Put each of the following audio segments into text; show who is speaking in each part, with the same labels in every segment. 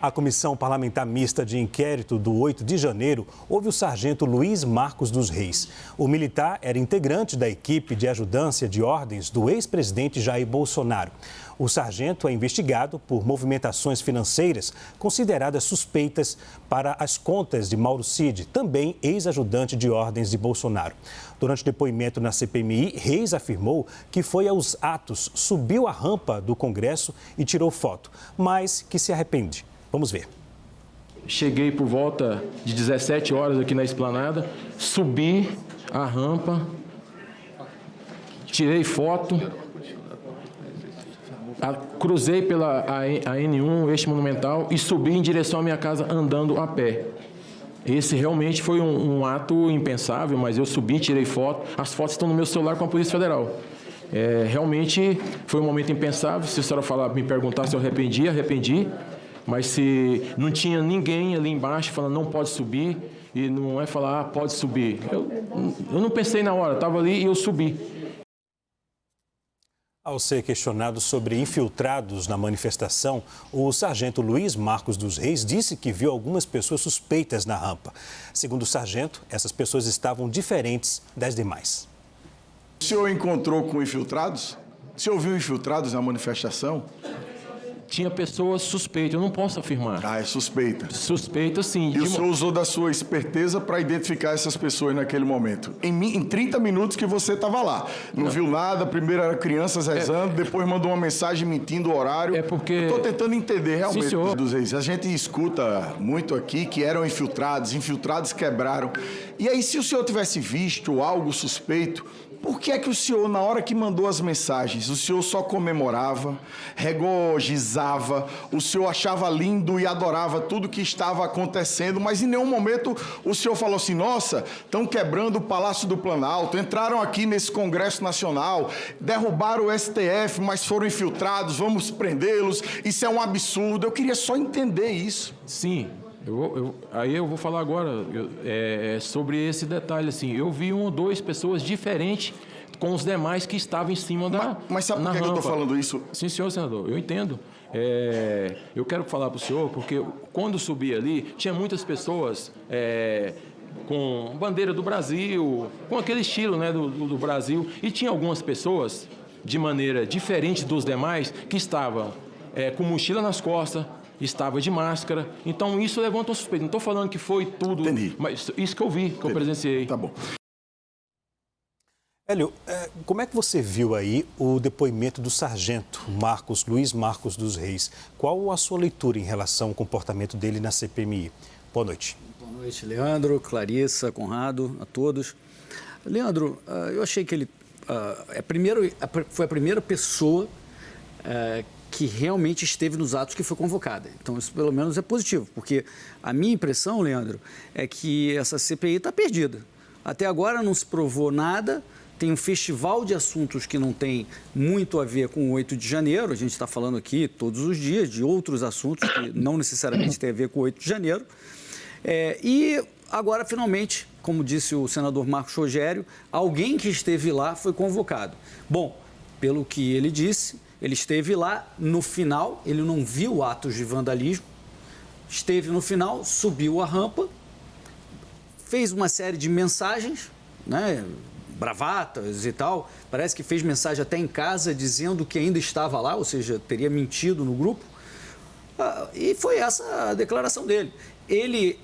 Speaker 1: A Comissão Parlamentar Mista de Inquérito do 8 de janeiro ouve o sargento Luiz Marcos dos Reis. O militar era integrante da equipe de ajudância de ordens do ex-presidente Jair Bolsonaro. O sargento é investigado por movimentações financeiras consideradas suspeitas para as contas de Mauro Cid, também ex-ajudante de ordens de Bolsonaro. Durante o depoimento na CPMI, Reis afirmou que foi aos atos, subiu a rampa do Congresso e tirou foto, mas que se arrepende. Vamos ver.
Speaker 2: Cheguei por volta de 17 horas aqui na esplanada, subi a rampa, tirei foto, cruzei pela AN1, eixo monumental, e subi em direção à minha casa andando a pé. Esse realmente foi um ato impensável, mas eu subi, tirei foto. As fotos estão no meu celular com a Polícia Federal. Realmente foi um momento impensável. Se a senhora me perguntar se eu arrependi. Mas se não tinha ninguém ali embaixo falando não pode subir, e não é falar pode subir. Eu não pensei na hora, estava ali e eu subi.
Speaker 1: Ao ser questionado sobre infiltrados na manifestação, o sargento Luiz Marcos dos Reis disse que viu algumas pessoas suspeitas na rampa. Segundo o sargento, essas pessoas estavam diferentes das demais.
Speaker 3: O senhor encontrou com infiltrados? O senhor viu infiltrados na manifestação?
Speaker 2: Tinha pessoas suspeitas, eu não posso afirmar.
Speaker 3: Ah, é suspeita.
Speaker 2: Suspeita, sim.
Speaker 3: E o senhor usou da sua esperteza para identificar essas pessoas naquele momento? Em 30 minutos que você estava lá. Não viu nada, primeiro era crianças rezando, depois mandou uma mensagem mentindo o horário.
Speaker 2: É porque...
Speaker 3: Eu estou tentando entender realmente.
Speaker 2: Sim, senhor.
Speaker 3: Dos Reis. A gente escuta muito aqui que eram infiltrados quebraram. E aí, se o senhor tivesse visto algo suspeito, por que é que o senhor, na hora que mandou as mensagens, o senhor só comemorava, regozijava, o senhor achava lindo e adorava tudo que estava acontecendo, mas em nenhum momento o senhor falou assim, nossa, estão quebrando o Palácio do Planalto, entraram aqui nesse Congresso Nacional, derrubaram o STF, mas foram infiltrados, vamos prendê-los, isso é um absurdo. Eu queria só entender isso.
Speaker 2: Sim. Aí eu vou falar agora sobre esse detalhe. Assim, eu vi 1 ou 2 pessoas diferentes com os demais que estavam em cima da
Speaker 3: Mas sabe por que eu estou falando isso?
Speaker 2: Sim, senhor senador, eu entendo. Eu quero falar para o senhor, porque quando subi ali, tinha muitas pessoas com bandeira do Brasil, com aquele estilo, né, do Brasil, e tinha algumas pessoas, de maneira diferente dos demais, que estavam com mochila nas costas, estava de máscara, então isso levanta um suspeito. Não estou falando que foi tudo,
Speaker 3: Entendi.
Speaker 2: Mas isso que eu vi, que eu presenciei.
Speaker 3: Tá bom.
Speaker 1: Hélio, como é que você viu aí o depoimento do sargento Luiz Marcos dos Reis? Qual a sua leitura em relação ao comportamento dele na CPMI? Boa noite.
Speaker 4: Boa noite, Leandro, Clarissa, Conrado, a todos. Leandro, eu achei que ele foi a primeira pessoa que realmente esteve nos atos que foi convocada. Então, isso pelo menos é positivo, porque a minha impressão, Leandro, é que essa CPI está perdida. Até agora não se provou nada, tem um festival de assuntos que não tem muito a ver com o 8 de janeiro, a gente está falando aqui todos os dias de outros assuntos que não necessariamente têm a ver com o 8 de janeiro. E agora, finalmente, como disse o senador Marcos Rogério, alguém que esteve lá foi convocado. Bom, pelo que ele disse, ele esteve lá no final, ele não viu atos de vandalismo, esteve no final, subiu a rampa, fez uma série de mensagens, né, bravatas e tal, parece que fez mensagem até em casa dizendo que ainda estava lá, ou seja, teria mentido no grupo, e foi essa a declaração dele. Ele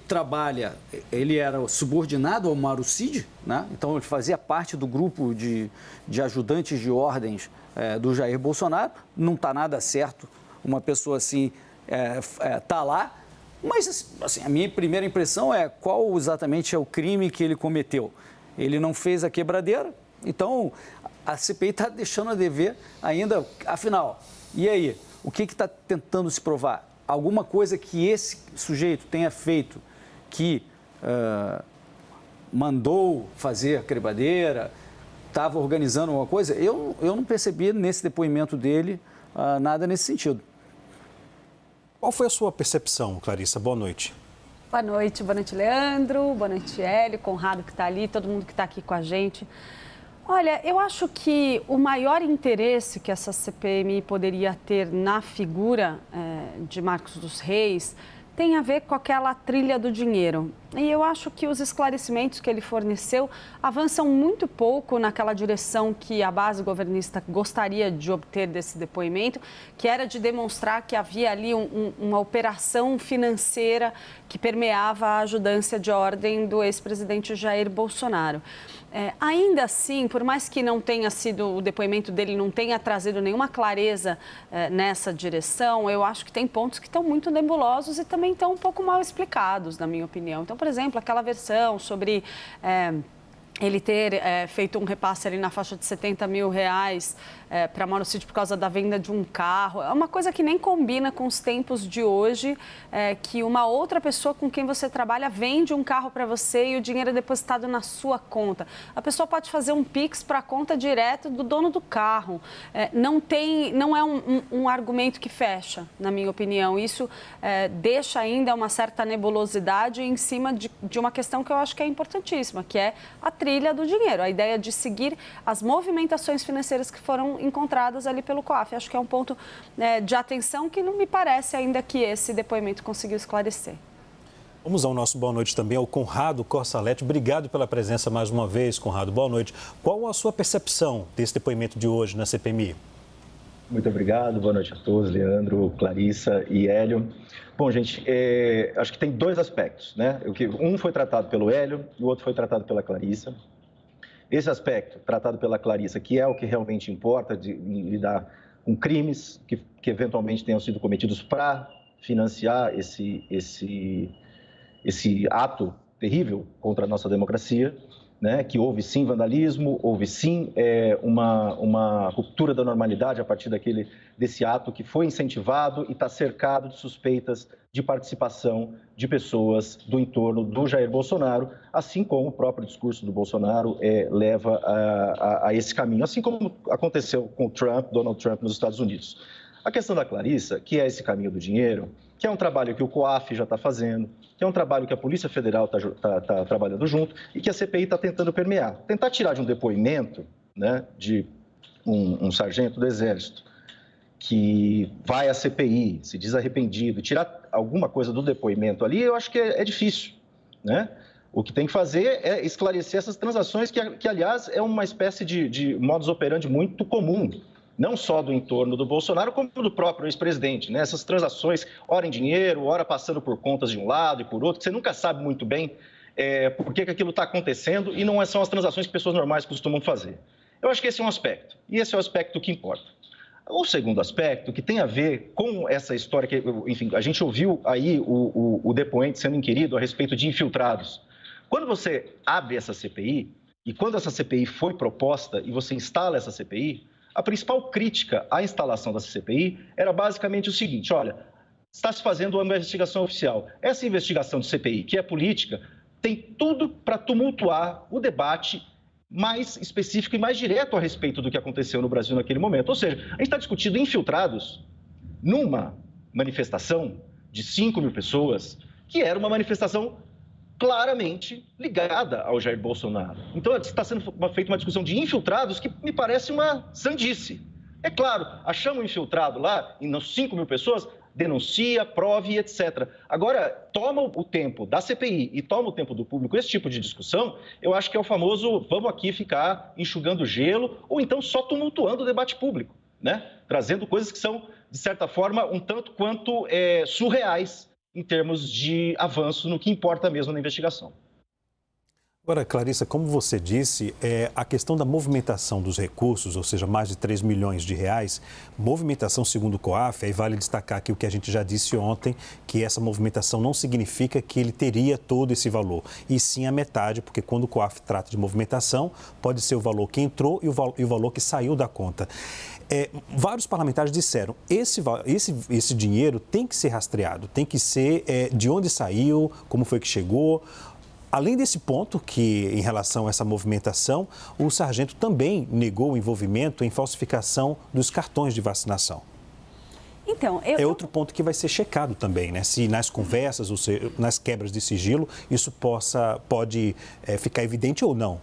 Speaker 4: era subordinado ao Mauro Cid, né? Então ele fazia parte do grupo de ajudantes de ordens do Jair Bolsonaro. Não está nada certo uma pessoa assim tá lá, mas assim, a minha primeira impressão é qual exatamente é o crime que ele cometeu. Ele não fez a quebradeira, então a CPI está deixando a dever ainda, afinal, e aí? O que está tentando se provar? Alguma coisa que esse sujeito tenha feito que mandou fazer a quebradeira, estava organizando alguma coisa? Eu não percebi nesse depoimento dele nada nesse sentido.
Speaker 1: Qual foi a sua percepção, Clarissa? Boa noite.
Speaker 5: Boa noite, Leandro, boa noite, Hélio, Conrado que está ali, todo mundo que está aqui com a gente. Olha, eu acho que o maior interesse que essa CPMI poderia ter na figura de Marcos dos Reis tem a ver com aquela trilha do dinheiro. E eu acho que os esclarecimentos que ele forneceu avançam muito pouco naquela direção que a base governista gostaria de obter desse depoimento, que era de demonstrar que havia ali uma operação financeira que permeava a ajudância de ordem do ex-presidente Jair Bolsonaro. Ainda assim, por mais que não tenha sido, o depoimento dele não tenha trazido nenhuma clareza nessa direção, eu acho que tem pontos que estão muito nebulosos e também estão um pouco mal explicados, na minha opinião. Então, por exemplo, aquela versão sobre ele ter feito um repasse ali na faixa de R$70 mil para Mauro Cid por causa da venda de um carro. É uma coisa que nem combina com os tempos de hoje, que uma outra pessoa com quem você trabalha vende um carro para você e o dinheiro é depositado na sua conta. A pessoa pode fazer um Pix para a conta direto do dono do carro. Não é um argumento que fecha, na minha opinião. Isso deixa ainda uma certa nebulosidade em cima de uma questão que eu acho que é importantíssima, que é a trilha do dinheiro, a ideia de seguir as movimentações financeiras que foram encontradas ali pelo COAF. Acho que é um ponto de atenção que não me parece ainda que esse depoimento conseguiu esclarecer.
Speaker 1: Vamos ao nosso boa noite também ao Conrado Corsalete. Obrigado pela presença mais uma vez, Conrado. Boa noite. Qual a sua percepção desse depoimento de hoje na CPMI?
Speaker 6: Muito obrigado, boa noite a todos, Leandro, Clarissa e Hélio. Bom, gente, acho que tem dois aspectos, né? Um foi tratado pelo Hélio e o outro foi tratado pela Clarissa. Esse aspecto, tratado pela Clarissa, que é o que realmente importa, de lidar com crimes que eventualmente tenham sido cometidos para financiar esse ato terrível contra a nossa democracia, né, que houve sim vandalismo, houve sim uma ruptura da normalidade a partir desse ato que foi incentivado e está cercado de suspeitas de participação de pessoas do entorno do Jair Bolsonaro, assim como o próprio discurso do Bolsonaro leva a esse caminho, assim como aconteceu com Donald Trump nos Estados Unidos. A questão da Clarissa, que é esse caminho do dinheiro, que é um trabalho que o COAF já está fazendo, que é um trabalho que a Polícia Federal está trabalhando junto e que a CPI está tentando permear. Tentar tirar de um depoimento, né, de um sargento do Exército que vai à CPI, se diz arrependido, tirar alguma coisa do depoimento ali, eu acho que é difícil, né? O que tem que fazer é esclarecer essas transações que aliás, é uma espécie de modus operandi muito comum, não só do entorno do Bolsonaro, como do próprio ex-presidente, né? Essas transações, ora em dinheiro, ora passando por contas de um lado e por outro, que você nunca sabe muito bem por que aquilo está acontecendo e não são as transações que pessoas normais costumam fazer. Eu acho que esse é um aspecto, e esse é o aspecto que importa. O segundo aspecto, que tem a ver com essa história, que, enfim, a gente ouviu aí o depoente sendo inquirido a respeito de infiltrados. Quando você abre essa CPI, e quando essa CPI foi proposta e você instala essa CPI, a principal crítica à instalação dessa CPI era basicamente o seguinte: olha, está se fazendo uma investigação oficial. Essa investigação de CPI, que é política, tem tudo para tumultuar o debate mais específico e mais direto a respeito do que aconteceu no Brasil naquele momento. Ou seja, a gente está discutindo infiltrados numa manifestação de 5 mil pessoas, que era uma manifestação claramente ligada ao Jair Bolsonaro. Então, está sendo feita uma discussão de infiltrados que me parece uma sandice. É claro, achamos um infiltrado lá, e nas 5 mil pessoas, denuncia, prove, etc. Agora, toma o tempo da CPI e toma o tempo do público esse tipo de discussão, eu acho que é o famoso vamos aqui ficar enxugando gelo ou então só tumultuando o debate público, né? Trazendo coisas que são, de certa forma, um tanto quanto surreais em termos de avanço no que importa mesmo na investigação.
Speaker 1: Agora, Clarissa, como você disse, a questão da movimentação dos recursos, ou seja, mais de 3 milhões de reais, movimentação segundo o COAF, aí vale destacar aqui o que a gente já disse ontem, que essa movimentação não significa que ele teria todo esse valor, e sim a metade, porque quando o COAF trata de movimentação, pode ser o valor que entrou e o valor que saiu da conta. Vários parlamentares disseram, esse dinheiro tem que ser rastreado, tem que ser de onde saiu, como foi que chegou. Além desse ponto, que em relação a essa movimentação, o sargento também negou o envolvimento em falsificação dos cartões de vacinação.
Speaker 5: Então,
Speaker 1: outro ponto que vai ser checado também, né? Se nas conversas, ou seja, nas quebras de sigilo, isso pode ficar evidente ou não.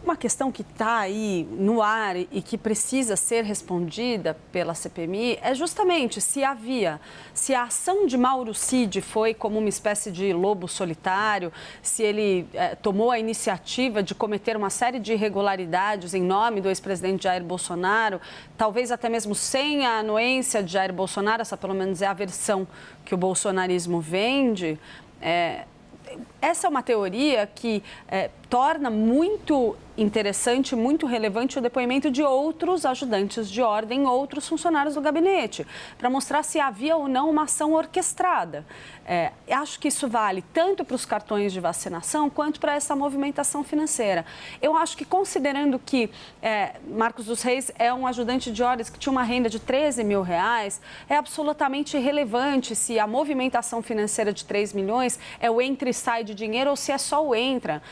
Speaker 5: uma questão que está aí no ar e que precisa ser respondida pela CPMI é justamente se a ação de Mauro Cid foi como uma espécie de lobo solitário, se ele tomou a iniciativa de cometer uma série de irregularidades em nome do ex-presidente Jair Bolsonaro, talvez até mesmo sem a anuência de Jair Bolsonaro, essa pelo menos é a versão que o bolsonarismo vende. Essa é uma teoria que torna muito interessante, muito relevante o depoimento de outros ajudantes de ordem, outros funcionários do gabinete, para mostrar se havia ou não uma ação orquestrada. Acho que isso vale tanto para os cartões de vacinação quanto para essa movimentação financeira. Eu acho que, considerando que Marcos dos Reis é um ajudante de ordens que tinha uma renda de R$13 mil, é absolutamente irrelevante se a movimentação financeira de 3 milhões é o entra e sai de dinheiro ou se é só o entra.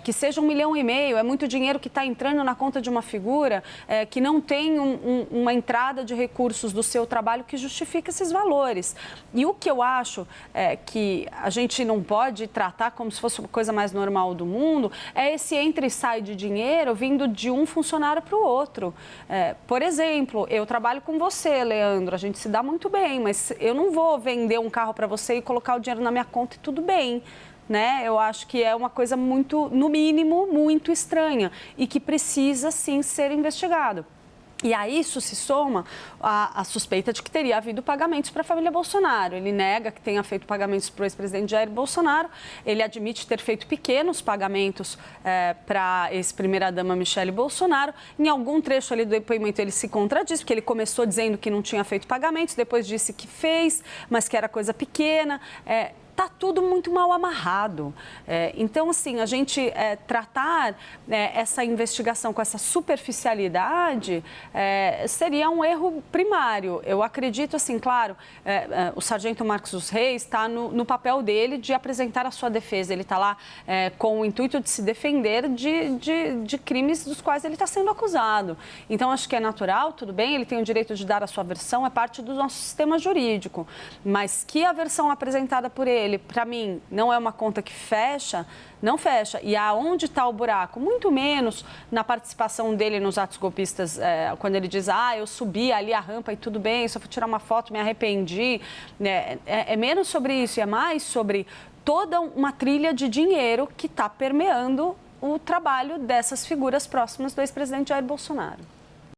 Speaker 5: Que seja 1,5 milhão, é muito dinheiro que está entrando na conta de uma figura que não tem uma entrada de recursos do seu trabalho que justifica esses valores. E o que eu acho que a gente não pode tratar como se fosse uma coisa mais normal do mundo é esse entra e sai de dinheiro vindo de um funcionário para o outro. Por exemplo, eu trabalho com você, Leandro, a gente se dá muito bem, mas eu não vou vender um carro para você e colocar o dinheiro na minha conta e tudo bem. Eu acho que é uma coisa muito, no mínimo, muito estranha e que precisa, sim, ser investigado. E a isso se soma a suspeita de que teria havido pagamentos para a família Bolsonaro. Ele nega que tenha feito pagamentos para o ex-presidente Jair Bolsonaro. Ele admite ter feito pequenos pagamentos para a ex-primeira-dama Michele Bolsonaro. Em algum trecho ali do depoimento ele se contradiz, porque ele começou dizendo que não tinha feito pagamentos, depois disse que fez, mas que era coisa pequena. Está tudo muito mal amarrado. Então, assim, a gente tratar essa investigação com essa superficialidade seria um erro primário. Eu acredito, assim, claro, o sargento Marcos dos Reis está no papel dele de apresentar a sua defesa. Ele está lá com o intuito de se defender de crimes dos quais ele está sendo acusado. Então, acho que é natural, tudo bem, ele tem o direito de dar a sua versão, é parte do nosso sistema jurídico. Mas que a versão apresentada por ele, para mim, não é uma conta que fecha, não fecha. E aonde está o buraco? Muito menos na participação dele nos atos golpistas, quando ele diz, eu subi ali a rampa e tudo bem, só fui tirar uma foto, me arrependi. É menos sobre isso, é mais sobre toda uma trilha de dinheiro que está permeando o trabalho dessas figuras próximas do ex-presidente Jair Bolsonaro.